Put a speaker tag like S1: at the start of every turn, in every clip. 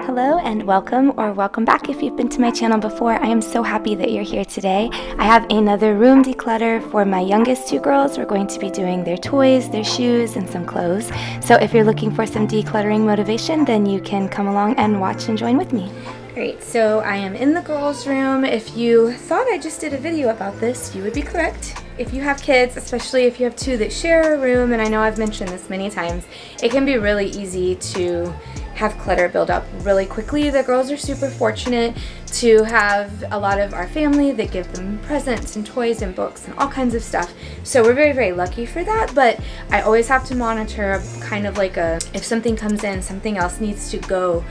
S1: Hello and welcome, or welcome back if you've been to my channel before. I am so happy that you're here today. I have another room declutter for my youngest two girls. We're going to be doing their toys, their shoes, and some clothes. So if you're looking for some decluttering motivation, then you can come along and watch and join with me. Alright, so I am in the girls' room. If you thought I just did a video about this, you would be correct. If you have kids, especially if you have two that share a room, and I know I've mentioned this many times, it can be really easy to have clutter build up really quickly. The girls are super fortunate to have a lot of our family that give them presents and toys and books and all kinds of stuff. So we're very, very lucky for that, but I always have to monitor kind of like a, if something comes in, something else needs to go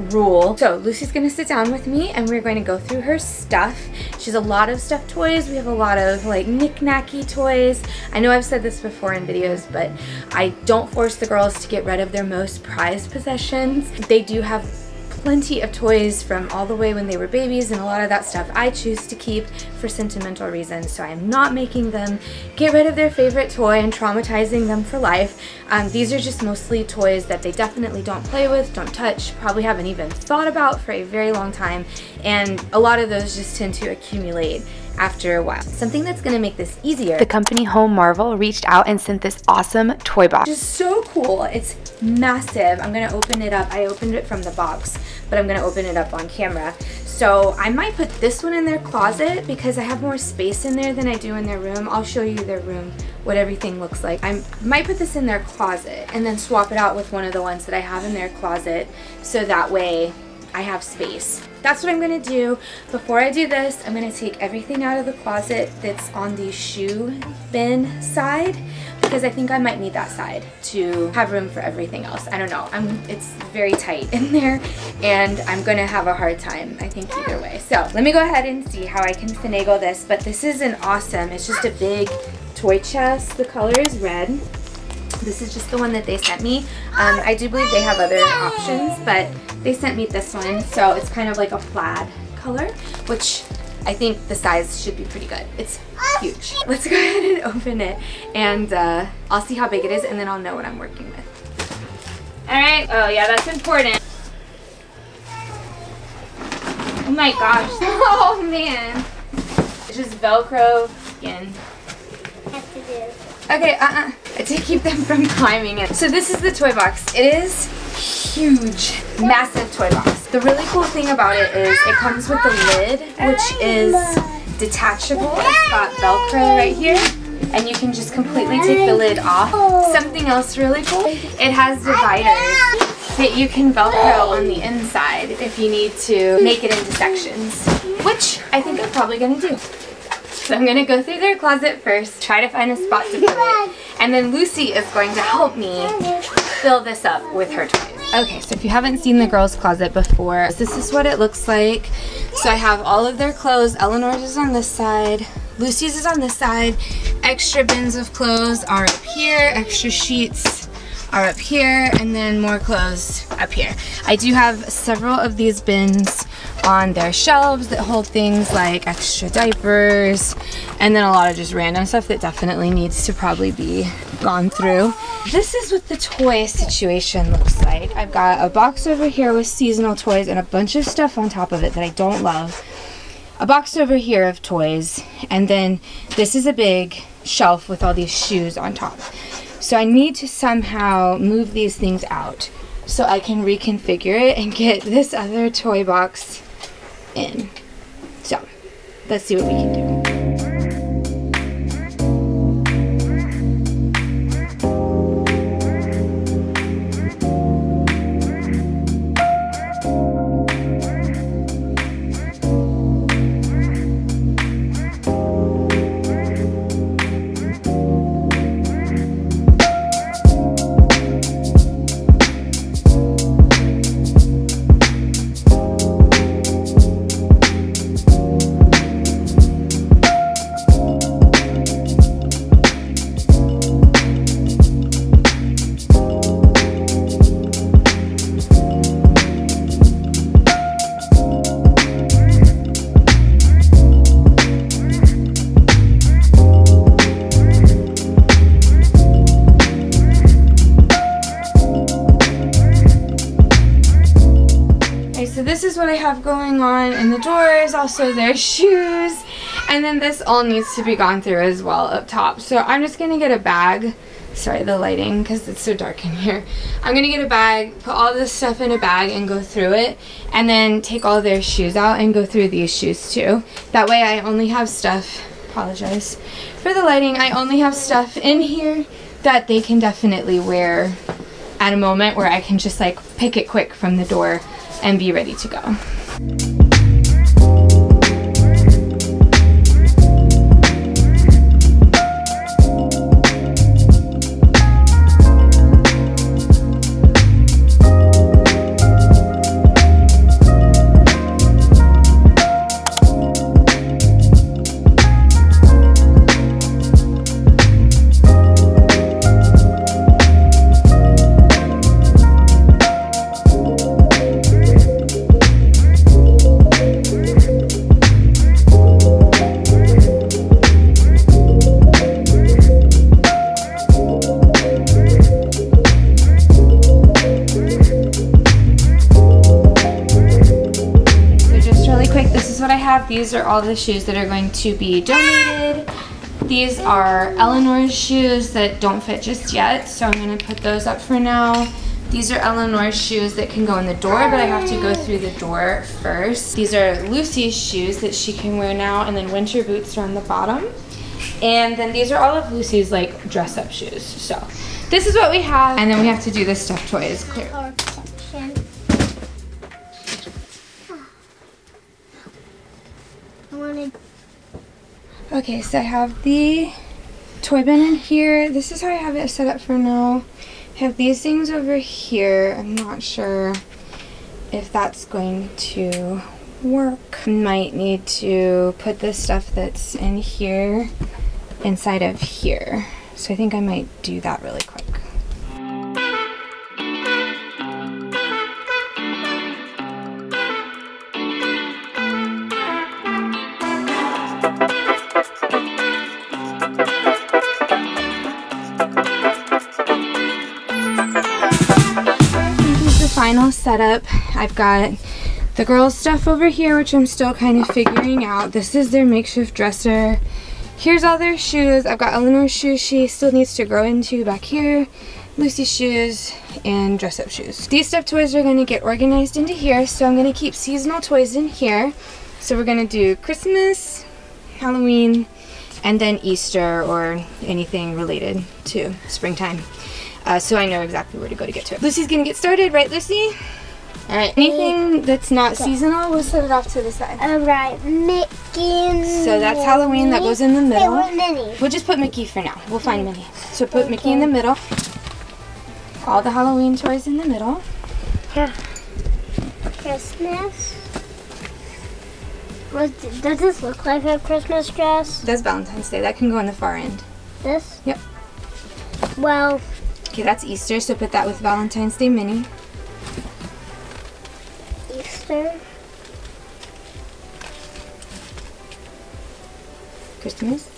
S1: rule. So Lucy's gonna sit down with me and we're going to go through her stuff. She has a lot of stuffed toys. We have a lot of like knick-knacky toys. I know I've said this before in videos, but I don't force the girls to get rid of their most prized possessions. They do have plenty of toys from all the way when they were babies, and a lot of that stuff I choose to keep for sentimental reasons, so I'm not making them get rid of their favorite toy and traumatizing them for life. These are just mostly toys that they definitely don't play with, don't touch, probably haven't even thought about for a very long time, and a lot of those just tend to accumulate after a while. Something that's gonna make this easier, the company Home Marvel reached out and sent this awesome toy box. It's so cool. It's massive. I'm gonna open it up. I opened it from the box, but I'm gonna open it up on camera. So I might put this one in their closet because I have more space in there than I do in their room. I'll show you their room, what everything looks like. I might put this in their closet and then swap it out with one of the ones that I have in their closet, so that way I have space. That's what I'm gonna do. Before I do this, I'm gonna take everything out of the closet that's on the shoe bin side, because I think I might need that side to have room for everything else. I don't know. It's very tight in there, and I'm gonna have a hard time, I think, either way. So let me go ahead and see how I can finagle this, but this is an awesome, it's just a big toy chest. The color is red. This is just the one that they sent me. I do believe they have other options, but they sent me this one, so it's kind of like a plaid color, which I think the size should be pretty good. It's huge. Let's go ahead and open it, and I'll see how big it is, and then I'll know what I'm working with. Alright, oh yeah, that's important. Oh my gosh. Oh man. It's just Velcro skin. Okay, to keep them from climbing in. So this is the toy box. It is huge, massive toy box. The really cool thing about it is it comes with the lid, which is detachable. It's got Velcro right here, and you can just completely take the lid off. Something else really cool, it has dividers that you can Velcro on the inside if you need to make it into sections, which I think I'm probably gonna do. So I'm gonna go through their closet first, try to find a spot to put it, and then Lucy is going to help me fill this up with her toys. Okay, so if you haven't seen the girls' closet before, this is what it looks like. So I have all of their clothes. Eleanor's is on this side, Lucy's is on this side. Extra bins of clothes are up here, extra sheets are up here, and then more clothes up here. I do have several of these bins on their shelves that hold things like extra diapers, and then a lot of just random stuff that definitely needs to probably be gone through. This is what the toy situation looks like. I've got a box over here with seasonal toys and a bunch of stuff on top of it that I don't love. A box over here of toys, and then this is a big shelf with all these shoes on top. So I need to somehow move these things out so I can reconfigure it and get this other toy box in. So let's see what we can do.
S2: so this is what I have going on in the drawers, also their shoes, and then this all needs to be gone through as well up top. So I'm just gonna get a bag. Sorry, the lighting, because it's so dark in here. I'm gonna get a bag, put all this stuff in a bag and go through it, and then take all their shoes out and go through these shoes too. That way I only have stuff, apologize for the lighting, I only have stuff in here that they can definitely wear at a moment where I can just like pick it quick from the door and be ready to go. These are all the shoes that are going to be donated. These are Eleanor's shoes that don't fit just yet, so I'm going to put those up for now. These are Eleanor's shoes that can go in the door, but I have to go through the door first. These are Lucy's shoes that she can wear now, and then winter boots are on the bottom. And then these are all of Lucy's like dress-up shoes. So this is what we have, and then we have to do the stuffed toys. Clear. Okay, so I have the toy bin in here. This is how I have it set up for now. I have these things over here. I'm not sure if that's going to work. Might need to put the stuff that's in here inside of here. So I think I might do that really quick. Final setup. I've got the girls' stuff over here, which I'm still kind of figuring out. This is their makeshift dresser. Here's all their shoes. I've got Eleanor's shoes she still needs to grow into back here, Lucy's shoes, and dress-up shoes. These stuffed toys are going to get organized into here, so I'm going to keep seasonal toys in here. So we're going to do Christmas, Halloween, and then Easter or anything related to springtime. So I know exactly where to go to get to it. Lucy's gonna get started, right, Lucy? All right. Anything that's not seasonal, we'll set it off to the side.
S3: All right, Mickey.
S2: So that's Halloween. That goes in the middle.
S3: Minnie.
S2: We'll just put Mickey for now. We'll find Minnie. So put Mickey in the middle. All the Halloween toys in the middle.
S3: Christmas. Does this look like a Christmas dress?
S2: That's Valentine's Day. That can go on the far end.
S3: This?
S2: Yep.
S3: Well.
S2: Okay, that's Easter, so put that with Valentine's Day Minnie.
S3: Easter.
S2: Christmas.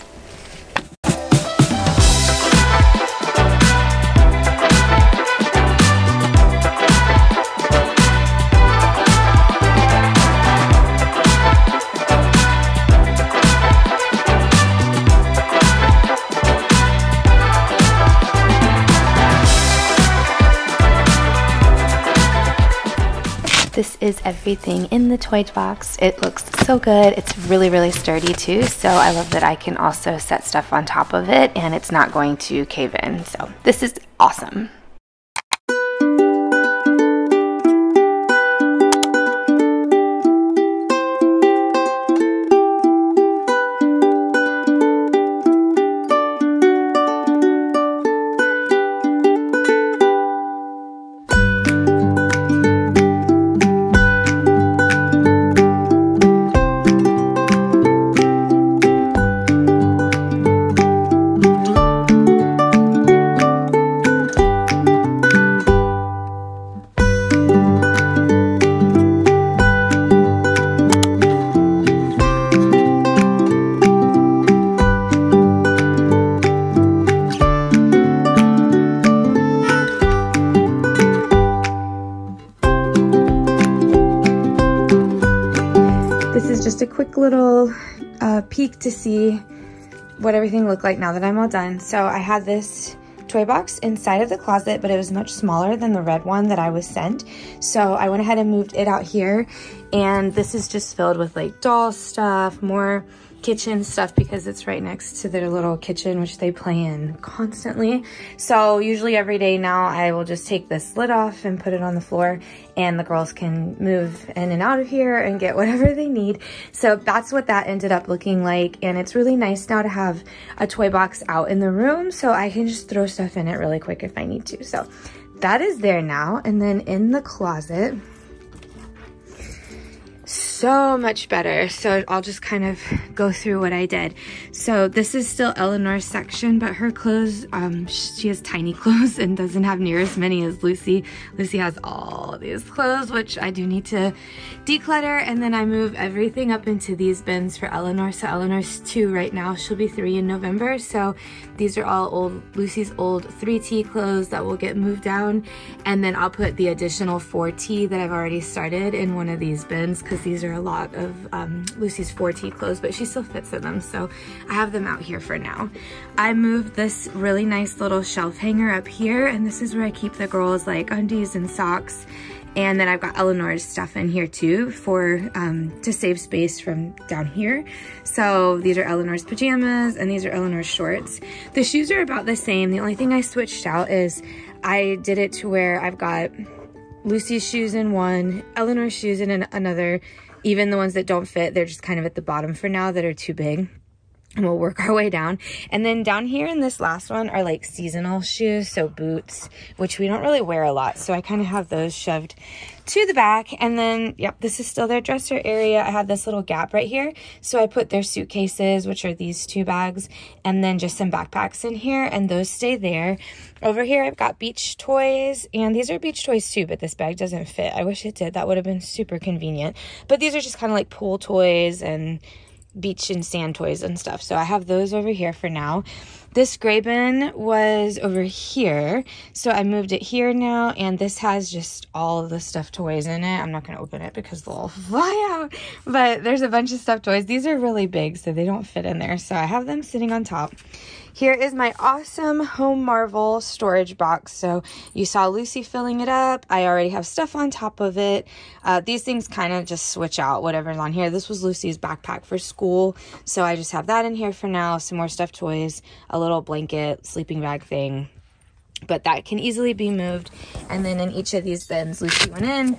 S2: This is everything in the toy box. It looks so good. It's really, really sturdy too. So I love that I can also set stuff on top of it and it's not going to cave in. So this is awesome. just a quick little peek to see what everything looked like now that I'm all done. So I had this toy box inside of the closet, but it was much smaller than the red one that I was sent. So I went ahead and moved it out here, and this is just filled with like doll stuff, more kitchen stuff, because it's right next to their little kitchen, which they play in constantly. So usually every day now I will just take this lid off and put it on the floor, and the girls can move in and out of here and get whatever they need. So that's what that ended up looking like, and it's really nice now to have a toy box out in the room so I can just throw stuff in it really quick if I need to. So that is there now. And then in the closet, so much better. So I'll just kind of go through what I did. So this is still Eleanor's section, but her clothes, she has tiny clothes and doesn't have near as many as Lucy. Lucy has all these clothes, which I do need to declutter, and then I move everything up into these bins for Eleanor. So Eleanor's 2 right now, she'll be 3 in November. So these are all Lucy's old 3T clothes that will get moved down, and then I'll put the additional 4T that I've already started in one of these bins, because these are a lot of Lucy's 4T clothes, but she still fits in them, so I have them out here for now. I moved this really nice little shelf hanger up here, and this is where I keep the girls' like undies and socks. And then I've got Eleanor's stuff in here too for to save space from down here. So these are Eleanor's pajamas, and these are Eleanor's shorts. The shoes are about the same. The only thing I switched out is I did it to where I've got Lucy's shoes in one, Eleanor's shoes in another. Even the ones that don't fit, they're just kind of at the bottom for now that are too big. And we'll work our way down. And then down here in this last one are like seasonal shoes, so boots, which we don't really wear a lot. So I kind of have those shoved to the back. And then, yep, this is still their dresser area. I have this little gap right here. So I put their suitcases, which are these 2 bags, and then just some backpacks in here, and those stay there. Over here, I've got beach toys, and these are beach toys too, but this bag doesn't fit. I wish it did. That would have been super convenient. But these are just kind of like pool toys and beach and sand toys and stuff. So I have those over here for now. This gray bin was over here, so I moved it here now, and this has just all of the stuffed toys in it. I'm not going to open it because they'll fly out, but there's a bunch of stuffed toys. These are really big, so they don't fit in there, so I have them sitting on top. Here is my awesome Home Marvel storage box. So you saw Lucy filling it up. I already have stuff on top of it. These things kind of just switch out whatever's on here. This was Lucy's backpack for school, so I just have that in here for now. Some more stuffed toys, a little blanket, sleeping bag thing, but that can easily be moved. And then in each of these bins, Lucy went in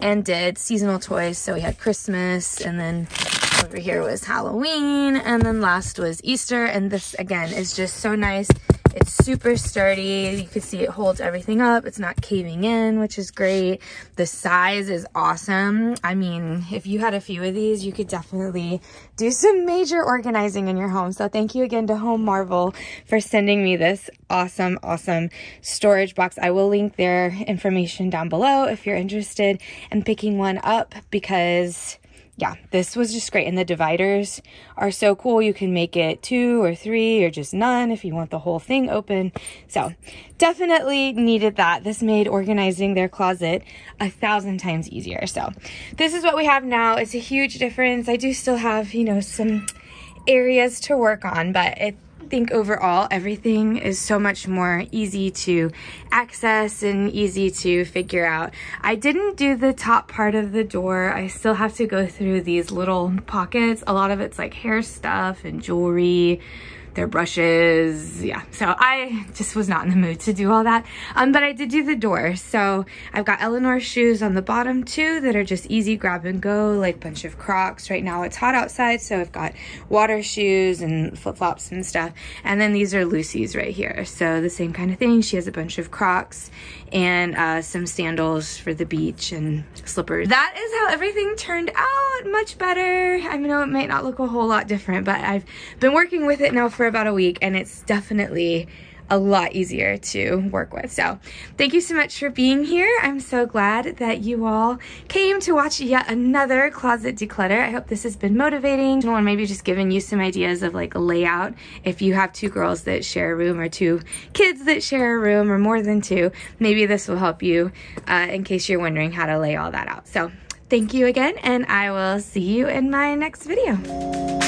S2: and did seasonal toys. So we had Christmas, and then over here was Halloween, and then last was Easter. And this again is just so nice. It's super sturdy. You can see it holds everything up. It's not caving in, which is great. The size is awesome. I mean, if you had a few of these, you could definitely do some major organizing in your home. So thank you again to Home Marvel for sending me this awesome, awesome storage box. I will link their information down below if you're interested in picking one up, because yeah, this was just great. And the dividers are so cool. You can make it 2 or 3 or just none if you want the whole thing open. So definitely needed that. This made organizing their closet 1,000 times easier. So this is what we have now. It's a huge difference. I do still have, you know, some areas to work on, but I think overall everything is so much more easy to access and easy to figure out. I didn't do the top part of the door. I still have to go through these little pockets. A lot of it's like hair stuff and jewelry, their brushes, yeah. So I just was not in the mood to do all that. But I did do the door. So I've got Eleanor's shoes on the bottom too that are just easy grab and go, like a bunch of Crocs. Right now it's hot outside, so I've got water shoes and flip-flops and stuff. And then these are Lucy's right here. So the same kind of thing. She has a bunch of Crocs and some sandals for the beach and slippers. That is how everything turned out. Much better. I know it might not look a whole lot different, but I've been working with it now for about a week, and it's definitely a lot easier to work with. So thank you so much for being here. I'm so glad that you all came to watch yet another closet declutter. I hope this has been motivating, or maybe just giving you some ideas of like a layout. If you have 2 girls that share a room, or 2 kids that share a room, or more than 2, maybe this will help you in case you're wondering how to lay all that out. So thank you again, and I will see you in my next video.